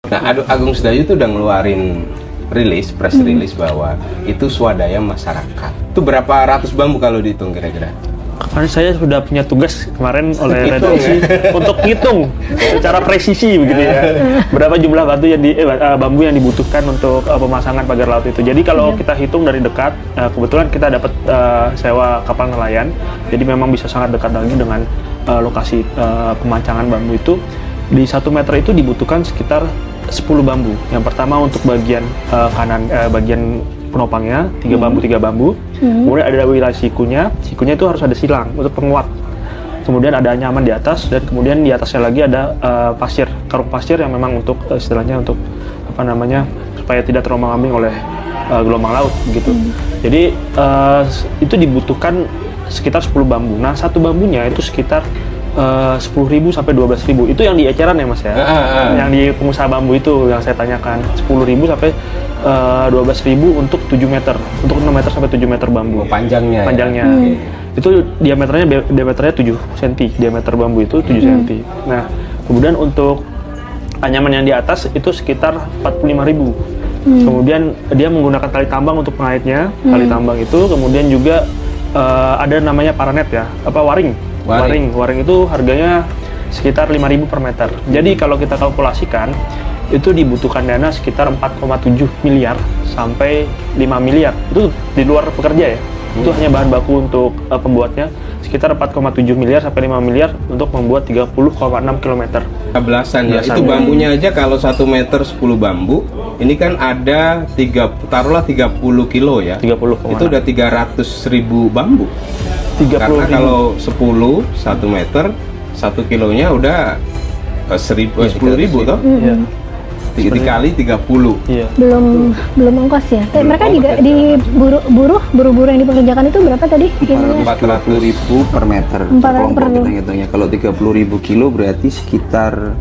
Nah, Agung Sedayu tuh udah ngeluarin press release bahwa itu swadaya masyarakat. Itu berapa ratus bambu kalau dihitung kira-kira? Karena saya sudah punya tugas kemarin oleh redaksi untuk ngitung secara presisi begitu ya, berapa jumlah bambu yang dibutuhkan untuk pemasangan pagar laut itu. Jadi kalau kita hitung dari dekat, kebetulan kita dapat sewa kapal nelayan, jadi memang bisa sangat dekat lagi dengan lokasi pemancangan bambu itu. Di 1 meter itu dibutuhkan sekitar 10 bambu. Yang pertama untuk bagian kanan, bagian penopangnya, 3 bambu. Kemudian ada wilayah sikunya itu harus ada silang untuk penguat. Kemudian ada anyaman di atas, dan kemudian di atasnya lagi ada pasir, karung pasir yang memang untuk istilahnya untuk supaya tidak terombang-ambing oleh gelombang laut gitu. Jadi itu dibutuhkan sekitar 10 bambu. Nah, satu bambunya itu sekitar 10.000 sampai 12.000. Itu yang di eceran ya Mas ya. Yang di pengusaha bambu itu yang saya tanyakan, 10.000 sampai 12.000 untuk 7 meter, untuk 6 meter sampai 7 meter bambu. Panjangnya. Itu diameternya 7 cm, diameter bambu itu 7 cm. Nah, kemudian untuk anyaman yang di atas itu sekitar 45.000. Kemudian dia menggunakan tali tambang untuk pengaitnya, tali tambang itu. Kemudian juga ada namanya paranet ya, waring itu harganya sekitar 5.000 per meter. Jadi kalau kita kalkulasikan itu dibutuhkan dana sekitar 4,7 miliar sampai 5 miliar. Itu di luar pekerja ya. Itu hanya bahan baku untuk pembuatnya, sekitar 4,7 miliar sampai 5 miliar untuk membuat 30,6 km. Belasan ya. Itu bambunya aja kalau 1 meter 10 bambu, ini kan ada 30 kilo ya. 30,6. Itu udah 300.000 bambu. 30.000. Karena kalau 1 meter 1 kilonya udah 10.000 toh. Dikali 30. Iya. Belum ongkos ya. Mereka di buruh yang dipekerjakan itu berapa tadi? 400.000 per meter. Kelompok kita hitungnya. Kalau 30.000 kilo berarti sekitar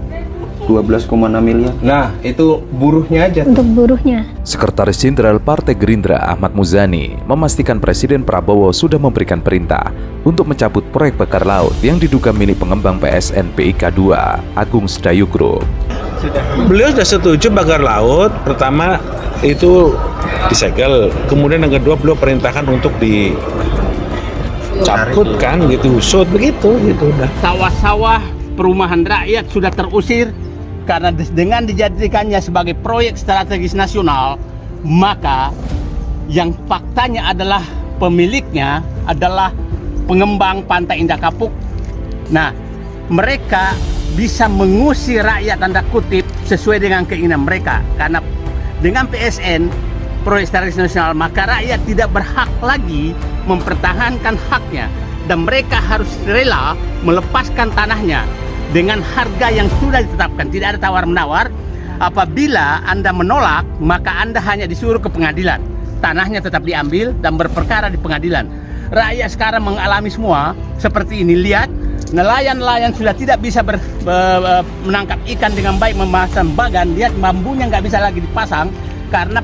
12,6 miliar. Nah, itu buruhnya aja. Untuk buruhnya. Sekretaris Jenderal Partai Gerindra Ahmad Muzani memastikan Presiden Prabowo sudah memberikan perintah untuk mencabut proyek bakar laut yang diduga milik pengembang PSN PIK 2 Agung Sedayu Group. Beliau sudah setuju bakar laut, pertama itu disegel, kemudian yang kedua beliau perintahkan untuk dicabut kan, gitu, usut begitu udah. Sawah-sawah perumahan rakyat sudah terusir karena dengan dijadikannya sebagai proyek strategis nasional, maka yang faktanya adalah pemiliknya adalah pengembang Pantai Indah Kapuk. Nah, mereka bisa mengusir rakyat tanda kutip sesuai dengan keinginan mereka, karena dengan PSN proyek strategis nasional maka rakyat tidak berhak lagi mempertahankan haknya, dan mereka harus rela melepaskan tanahnya dengan harga yang sudah ditetapkan, tidak ada tawar-menawar. Apabila Anda menolak, maka Anda hanya disuruh ke pengadilan, tanahnya tetap diambil dan berperkara di pengadilan. Rakyat sekarang mengalami semua seperti ini. Lihat, nelayan-nelayan sudah tidak bisa menangkap ikan dengan baik, memasang bagan. Lihat, bambunya nggak bisa lagi dipasang karena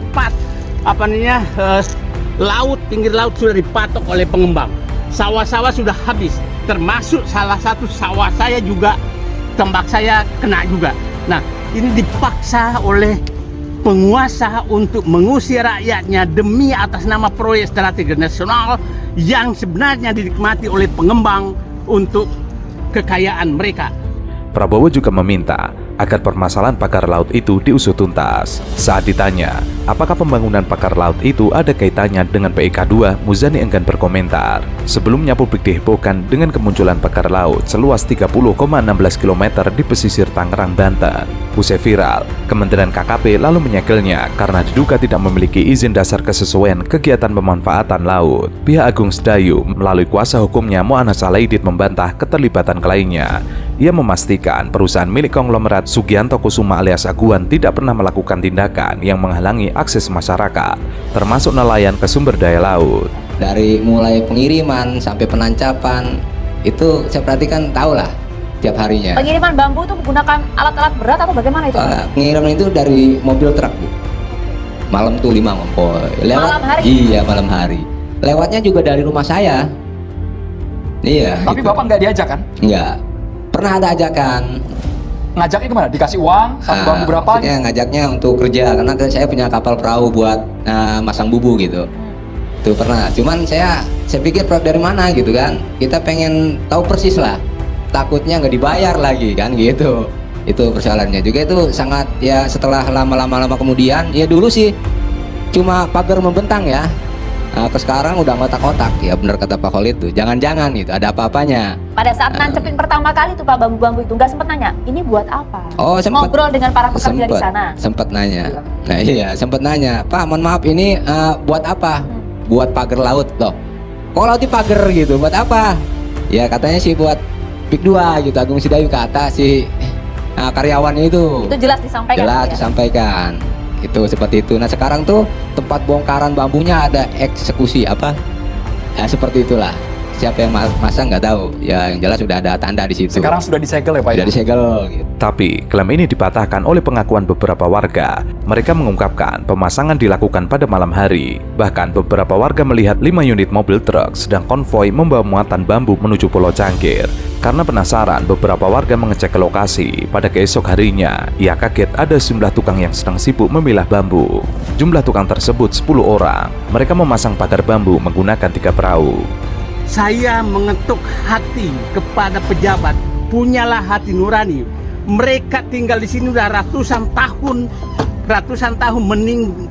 laut, pinggir laut sudah dipatok oleh pengembang. Sawah-sawah sudah habis, termasuk salah satu sawah saya juga, tambak saya kena juga. Nah, ini dipaksa oleh penguasa untuk mengusir rakyatnya demi atas nama proyek strategis nasional yang sebenarnya dinikmati oleh pengembang untuk kekayaan mereka. Prabowo juga meminta agar permasalahan pagar laut itu diusut tuntas. Saat ditanya, apakah pembangunan pagar laut itu ada kaitannya dengan PIK 2, Muzani enggan berkomentar. Sebelumnya publik dihebohkan dengan kemunculan pagar laut seluas 30,16 km di pesisir Tangerang, Banten. Usai viral, Kementerian KKP lalu menyegelnya karena diduga tidak memiliki izin dasar kesesuaian kegiatan pemanfaatan laut. Pihak Agung Sedayu melalui kuasa hukumnya Mu'annas Alaidit membantah keterlibatan kliennya. Ia memastikan perusahaan milik konglomerat Sugianto Kusuma alias Aguan tidak pernah melakukan tindakan yang menghalangi akses masyarakat, termasuk nelayan ke sumber daya laut. Dari mulai pengiriman sampai penancapan, itu saya perhatikan tahulah tiap harinya. Pengiriman bambu itu menggunakan alat-alat berat atau bagaimana itu? Pengiriman itu dari mobil truk, Bu. Malam tuh 5 ngompoy. Malam hari? Iya, malam hari. Lewatnya juga dari rumah saya. Iya. Tapi gitu. Bapak nggak diajak kan? Nggak. Pernah ada ajakan ngajaknya gimana? Dikasih uang, satu bambu berapa? Maksudnya ngajaknya untuk kerja, karena saya punya kapal perahu buat masang bubu gitu. Itu pernah. Cuman saya pikir dari mana gitu kan? Kita pengen tahu persis lah. Takutnya nggak dibayar lagi kan gitu. Itu persoalannya juga, itu sangat ya, setelah lama kemudian ya, dulu sih cuma pagar membentang ya. Ke sekarang udah ngotak-ngotak ya, bener kata Pak Khalid tuh, jangan-jangan itu ada apa-apanya. Pada saat nancepin pertama kali tuh Pak bambu-bambu itu nggak sempet nanya, ini buat apa? Oh, sempet Ngobrol dengan para pekerja di sana. Sempet nanya. Nah iya, sempet nanya, Pak mohon maaf ini buat apa? Buat pagar laut loh. Kok laut di pagar gitu, buat apa? Ya katanya sih buat PIK 2 gitu, Agung Sedayu kata si karyawan itu. Itu jelas disampaikan. Jelas ya? disampaikan. Itu seperti itu. Nah sekarang tuh tempat bongkaran bambunya ada eksekusi apa? Ya seperti itulah. Siapa yang masang nggak tahu. Ya yang jelas sudah ada tanda di situ. Sekarang sudah disegel ya Pak? Sudah disegel. Gitu. Tapi klaim ini dipatahkan oleh pengakuan beberapa warga. Mereka mengungkapkan pemasangan dilakukan pada malam hari. Bahkan beberapa warga melihat 5 unit mobil truk sedang konvoi membawa muatan bambu menuju Pulau Cangkir. Karena penasaran, beberapa warga mengecek ke lokasi. Pada keesok harinya, ia kaget ada sejumlah tukang yang sedang sibuk memilah bambu. Jumlah tukang tersebut 10 orang. Mereka memasang pagar bambu menggunakan 3 perahu. Saya mengetuk hati kepada pejabat, punyalah hati nurani. Mereka tinggal di sini udah ratusan tahun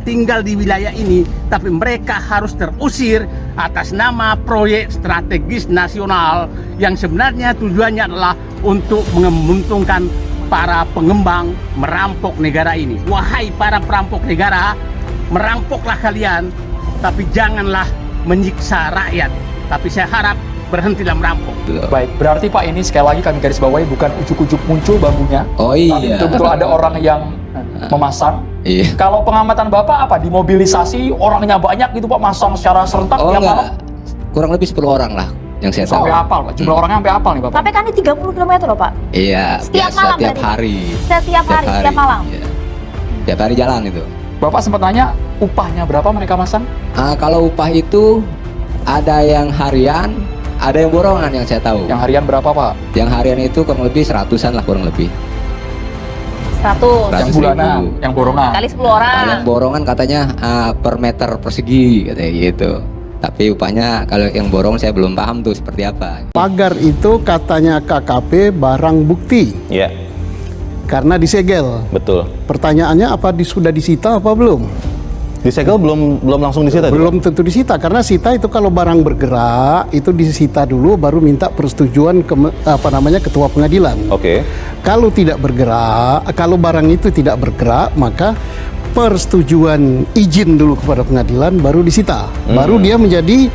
tinggal di wilayah ini, tapi mereka harus terusir atas nama proyek strategis nasional yang sebenarnya tujuannya adalah untuk menguntungkan para pengembang merampok negara ini. Wahai para perampok negara, merampoklah kalian, tapi janganlah menyiksa rakyat. Tapi saya harap berhentilah merampok. Baik, berarti Pak ini sekali lagi kami garis bawahi bukan ujuk-ujuk muncul bambunya. Oh iya. Tapi betul-betul ada orang yang memasang. Iya. Kalau pengamatan Bapak apa? Dimobilisasi, orangnya banyak gitu Pak, masang secara serentak Oh tiap enggak. malam? Kurang lebih 10 orang lah yang saya tahu. Sampai hafal Pak, jumlah orangnya sampai hafal nih Bapak. Tapi kan ini 30 km loh Pak. Iya, Setiap biasa malam tiap berarti? hari. Setiap hari, setiap malam? Iya. Tiap hari jalan itu. Bapak sempat nanya upahnya berapa mereka masang? Kalau upah itu ada yang harian, ada yang borongan yang saya tahu. Yang harian berapa Pak? Yang harian itu kurang lebih 100-an lah kurang lebih. 100. Yang 100.000. bulanan, yang borongan. Kali 10 orang. Kalau yang borongan katanya per meter persegi katanya gitu. Tapi upahnya kalau yang borong saya belum paham tuh seperti apa. Pagar itu katanya KKP barang bukti. Ya, Karena disegel. betul. Pertanyaannya apa sudah disita apa belum? Disegel belum langsung disita? Belum tentu disita, karena sita itu kalau barang bergerak itu disita dulu baru minta persetujuan ketua pengadilan. Oke. Kalau tidak bergerak, kalau barang itu tidak bergerak, maka persetujuan izin dulu kepada pengadilan baru disita. Baru dia menjadi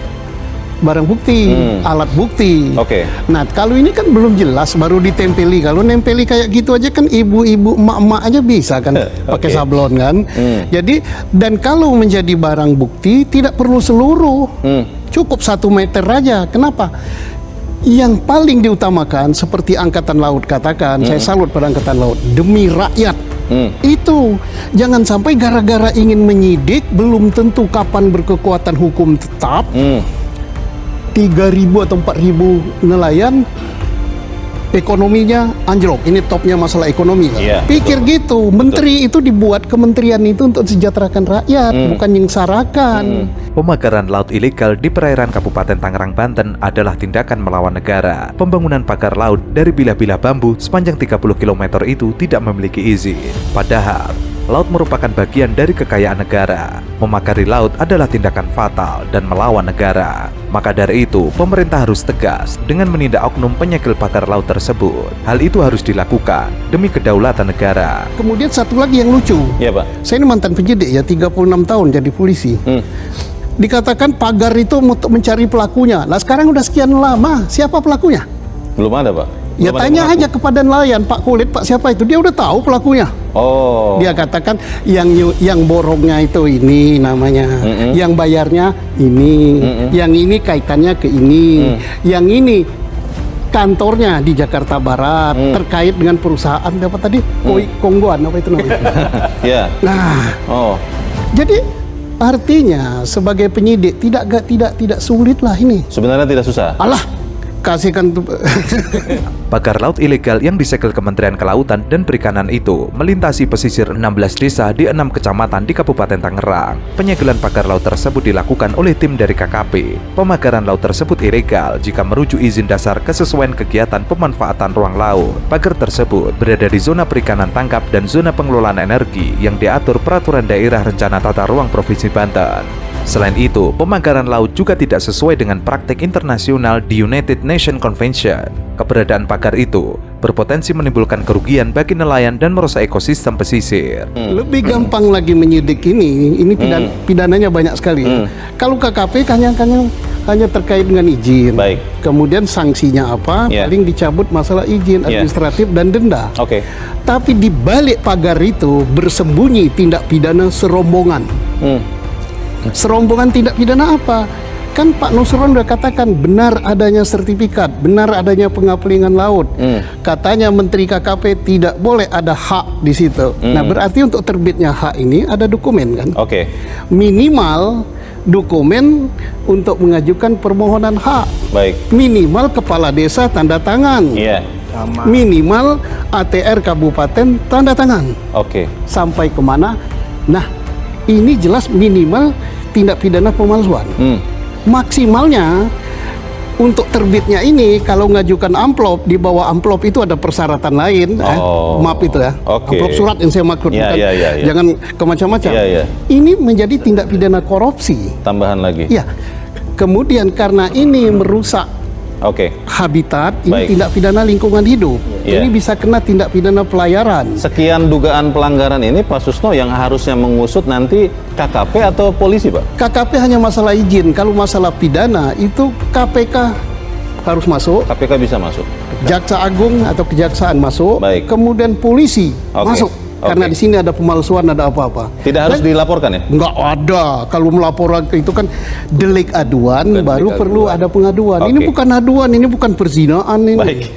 barang bukti, alat bukti. Oke. Nah, kalau ini kan belum jelas, baru ditempeli. Kalau nempeli kayak gitu aja kan ibu-ibu, emak-emak aja bisa kan pakai sablon kan. Jadi, dan kalau menjadi barang bukti tidak perlu seluruh, cukup 1 meter aja. Kenapa? Yang paling diutamakan seperti Angkatan Laut katakan, saya salut pada Angkatan Laut, demi rakyat. Itu jangan sampai gara-gara ingin menyidik belum tentu kapan berkekuatan hukum tetap. 3.000 atau 4.000 nelayan ekonominya anjlok. Ini topnya masalah ekonomi kan? Iya, Pikir gitu. Menteri itu dibuat kementerian itu untuk sejahterakan rakyat, bukan nyengsarakan. Pemagaran laut ilegal di perairan Kabupaten Tangerang, Banten adalah tindakan melawan negara. Pembangunan pagar laut dari bilah-bilah bambu sepanjang 30 km itu tidak memiliki izin. Padahal laut merupakan bagian dari kekayaan negara. Memagari laut adalah tindakan fatal dan melawan negara. Maka dari itu, pemerintah harus tegas dengan menindak oknum penyegel pagar laut tersebut. Hal itu harus dilakukan demi kedaulatan negara. Kemudian satu lagi yang lucu. Iya, Pak. Saya ini mantan penyidik ya, 36 tahun jadi polisi. Dikatakan pagar itu untuk mencari pelakunya. Nah sekarang udah sekian lama, siapa pelakunya? Belum ada, Pak. Ya Belum ada tanya pelaku. aja kepada nelayan, Pak Kulit, Pak siapa itu? Dia udah tahu pelakunya. Oh. Dia katakan yang borongnya itu ini namanya, yang bayarnya ini, yang ini kaitannya ke ini, yang ini kantornya di Jakarta Barat terkait dengan perusahaan apa tadi? Kongguan apa itu namanya? Ya. Nah, jadi artinya sebagai penyidik tidak sulit lah ini. Sebenarnya tidak susah. Alah, kasihkan tuh pagar laut ilegal yang disegel Kementerian Kelautan dan Perikanan itu melintasi pesisir 16 desa di 6 kecamatan di Kabupaten Tangerang. Penyegelan pagar laut tersebut dilakukan oleh tim dari KKP. Pemagaran laut tersebut ilegal jika merujuk izin dasar kesesuaian kegiatan pemanfaatan ruang laut. Pagar tersebut berada di zona perikanan tangkap dan zona pengelolaan energi yang diatur Peraturan Daerah Rencana Tata Ruang Provinsi Banten. Selain itu, pemagaran laut juga tidak sesuai dengan praktik internasional di United Nations Convention. Keberadaan pagar itu berpotensi menimbulkan kerugian bagi nelayan dan merusak ekosistem pesisir. Lebih gampang lagi menyidik ini pidananya banyak sekali. Kalau KKP hanya terkait dengan izin. Baik. Kemudian sanksinya apa? Paling dicabut masalah izin administratif dan denda. Tapi di balik pagar itu bersembunyi tindak pidana serombongan. Serombongan tindak pidana apa? Kan Pak Nusron udah katakan benar adanya sertifikat, benar adanya pengapelingan laut. Katanya Menteri KKP tidak boleh ada hak di situ. Nah, berarti untuk terbitnya hak ini ada dokumen kan? Minimal dokumen untuk mengajukan permohonan hak. Minimal kepala desa tanda tangan. Minimal ATR kabupaten tanda tangan. Sampai kemana? Nah, ini jelas minimal tindak pidana pemalsuan. Maksimalnya untuk terbitnya ini kalau ngajukan amplop, di bawah amplop itu ada persyaratan lain. Maaf itu ya. Amplop surat yang saya maksud, bukan jangan ke macam-macam. Ini menjadi tindak pidana korupsi. Tambahan lagi. Ya. Kemudian karena ini merusak habitat, ini tindak pidana lingkungan hidup. Ini bisa kena tindak pidana pelayaran. Sekian dugaan pelanggaran ini, Pak Susno, yang harusnya mengusut nanti KKP atau polisi, Pak? KKP hanya masalah izin. Kalau masalah pidana itu KPK harus masuk. KPK bisa masuk. Jaksa Agung atau Kejaksaan masuk. Kemudian polisi masuk. Karena di sini ada pemalsuan, ada apa-apa. Tidak harus dilaporkan ya? Enggak ada. Kalau melaporkan itu kan delik aduan, baru perlu ada pengaduan. Ini bukan aduan, ini bukan perzinaan ini.